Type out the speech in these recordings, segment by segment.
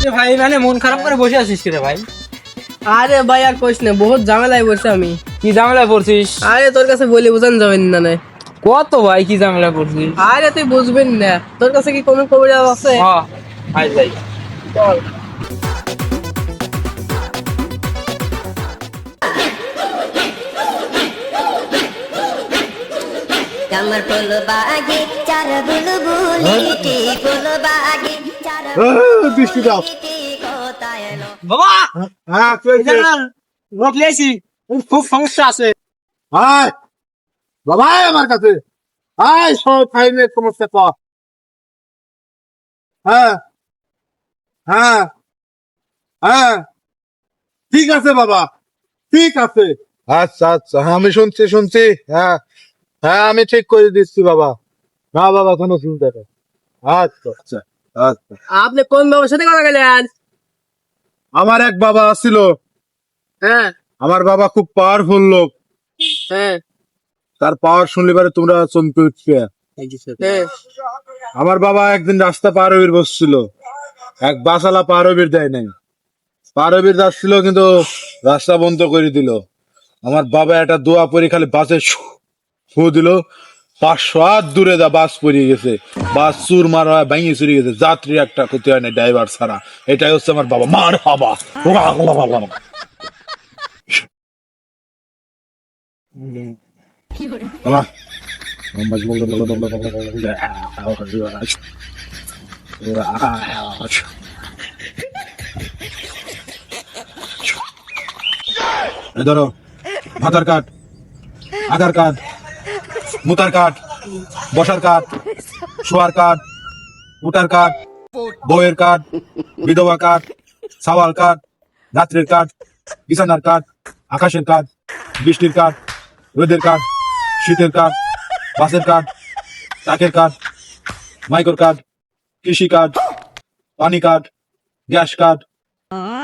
রে ভাই, মানে মন খারাপ করে বসে আছিস রে ভাই? আরে ভাই আর কইস না, বহুত ঝামেলায় পড়ছি আমি। কি ঝামেলায় পড়ছিস? আরে তোর কাছে বলে বোঝান যাবেন না না। কত ভাই, কি ঝামেলায় পড়ছিস? আরে তুই বুঝবেন না, তোর কাছে কি কোনো খবর আছে? হ্যাঁ, আই যাই। চল। कमर फुल बागी चार बुलबुली की फुल बागी चार বৃষ্টি দাও। कोताय लो বাবা, হ্যাঁ কি হয়েছে? লোক লিয়েছি, খুব সমস্যা আছে। আয় বাবা, আয় আমার কাছে আয়, সব ফাইনের সমস্যা কর। হ্যাঁ হ্যাঁ হ্যাঁ, ঠিক আছে বাবা, ঠিক আছে। আচ্ছা আচ্ছা, হ্যাঁ আমি শুনছি শুনছি। হ্যাঁ হ্যাঁ, আমি ঠিক করে দিচ্ছি বাবা। না বাবা, কোনো চিন্তা নেই। আচ্ছা আচ্ছা আচ্ছা। আপনি কোন বাবার সাথে কথা গেলেন? আমার এক বাবা ছিল, হ্যাঁ আমার বাবা খুব পাওয়ারফুল লোক। হ্যাঁ তার পাওয়ার শুনলে পারে তোমরা চমকে উঠছে। হ্যাঁ। আমার বাবা একদিন রাস্তা পার হইর বসছিল, এক বাসালা পার হইর দেয় নাই, পার হইর যাচ্ছিল কিন্তু রাস্তা বন্ধ করে দিল। আমার বাবা একটা দোয়া পরি খালি বাসে ফু দিল, 500 হাত দূরে যা বাস পড়িয়ে গেছে, বাস চুর মার হয়, ভেঙে চুরি গেছে, যাত্রী একটা ক্ষতি হয় না, ড্রাইভার ছাড়া। এটাই হচ্ছে আমার বাবা। মার বাবা এই ধরো, ভাতার কার্ড, আধার কার্ড, মুতার কার্ড, বসার কার্ড, শোয়ার কার্ড, উটার কার্ড, বউয়ের কার্ড, বিধবা কার্ড, সাওয়াল কার্ড, রাত্রের কার্ড, বিছানার কার্ড, আকাশের কার্ড, বৃষ্টির কার্ড, রোদের কার্ড, শীতের কার্ড, বাসের কার্ড, টাকের কার্ড, মাইক্রোর কার্ড, কৃষি কার্ড, পানি কার্ড, গ্যাস কার্ড,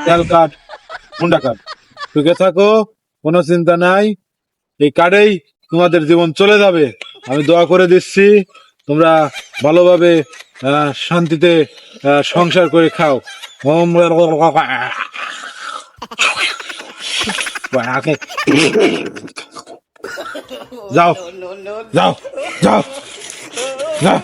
তেল কার্ড, হুন্ডা কার্ড। সুখে থাকো, কোনো চিন্তা নাই, এই কার্ডেই তোমাদের জীবন চলে যাবে। আমি দোয়া করে দিচ্ছি, তোমরা ভালোভাবে শান্তিতে সংসার করে খাও। ওম যাও যাও যাও যাও।